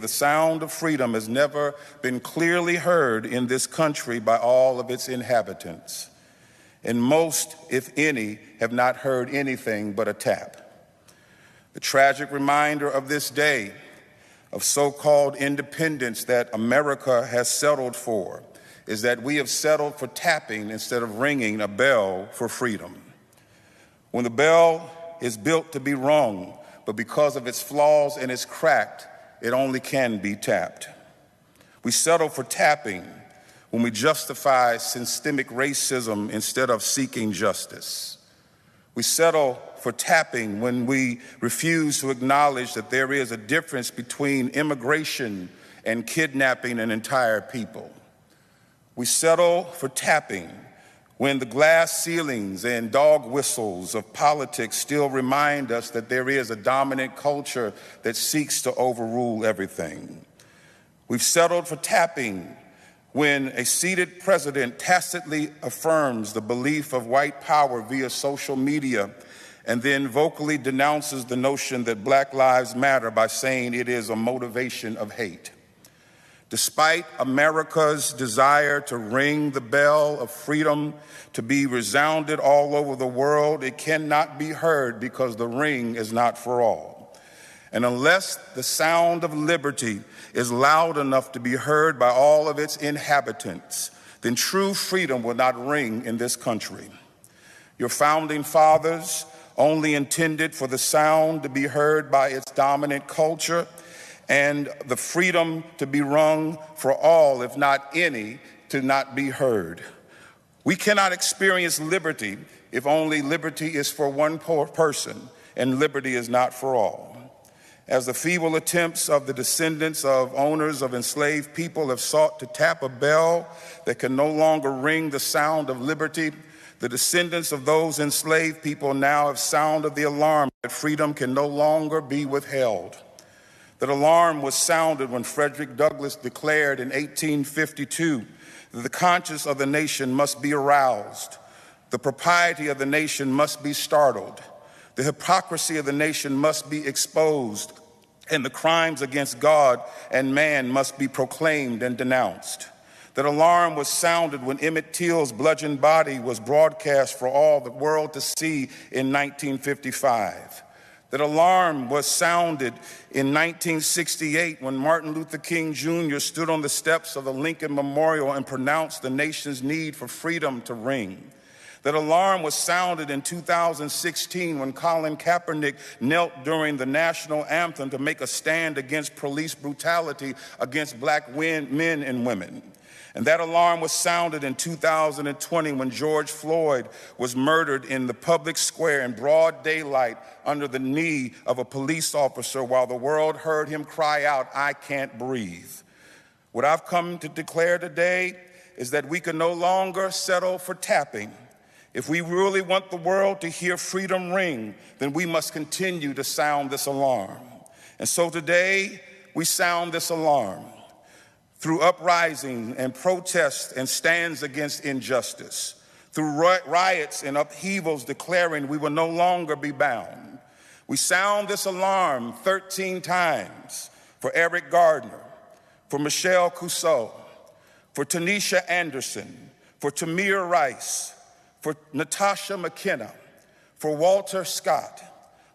The sound of freedom has never been clearly heard in this country by all of its inhabitants. And most, if any, have not heard anything but a tap. The tragic reminder of this day of so-called independence that America has settled for is that we have settled for tapping instead of ringing a bell for freedom. When the bell is built to be rung, but because of its flaws and its cracked, it only can be tapped. We settle for tapping when we justify systemic racism instead of seeking justice. We settle for tapping when we refuse to acknowledge that there is a difference between immigration and kidnapping an entire people. We settle for tapping when the glass ceilings and dog whistles of politics still remind us that there is a dominant culture that seeks to overrule everything. We've settled for tapping when a seated president tacitly affirms the belief of white power via social media and then vocally denounces the notion that Black lives matter by saying it is a motivation of hate. Despite America's desire to ring the bell of freedom to be resounded all over the world, it cannot be heard because the ring is not for all. And unless the sound of liberty is loud enough to be heard by all of its inhabitants, then true freedom will not ring in this country. Your founding fathers only intended for the sound to be heard by its dominant culture and the freedom to be rung for all, if not any, to not be heard. We cannot experience liberty if only liberty is for one person and liberty is not for all. As the feeble attempts of the descendants of owners of enslaved people have sought to tap a bell that can no longer ring the sound of liberty, the descendants of those enslaved people now have sounded the alarm that freedom can no longer be withheld. That alarm was sounded when Frederick Douglass declared in 1852 that the conscience of the nation must be aroused, the propriety of the nation must be startled, the hypocrisy of the nation must be exposed, and the crimes against God and man must be proclaimed and denounced. That alarm was sounded when Emmett Till's bludgeoned body was broadcast for all the world to see in 1955. That alarm was sounded in 1968 when Martin Luther King Jr. stood on the steps of the Lincoln Memorial and pronounced the nation's need for freedom to ring. That alarm was sounded in 2016 when Colin Kaepernick knelt during the national anthem to make a stand against police brutality against Black men and women. And that alarm was sounded in 2020 when George Floyd was murdered in the public square in broad daylight under the knee of a police officer while the world heard him cry out, "I can't breathe." What I've come to declare today is that we can no longer settle for tapping. If we really want the world to hear freedom ring, then we must continue to sound this alarm. And so today, we sound this alarm through uprising and protests and stands against injustice, through riots and upheavals declaring we will no longer be bound. We sound this alarm 13 times for Eric Gardner, for Michelle Cusseau, for Tanisha Anderson, for Tamir Rice, for Natasha McKenna, for Walter Scott,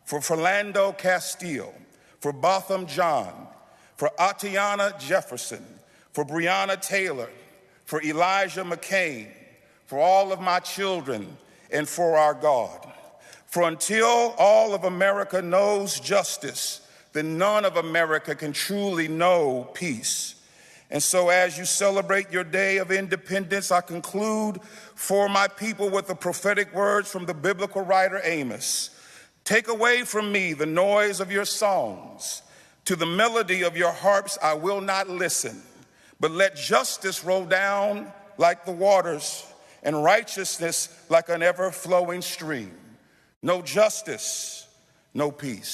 for Philando Castile, for Botham John, for Atiana Jefferson, for Breonna Taylor, for Elijah McCain, for all of my children, and for our God. For until all of America knows justice, then none of America can truly know peace. And so as you celebrate your day of independence, I conclude for my people with the prophetic words from the biblical writer Amos. Take away from me the noise of your songs. To the melody of your harps I will not listen. But let justice roll down like the waters and righteousness like an ever-flowing stream. No justice, no peace.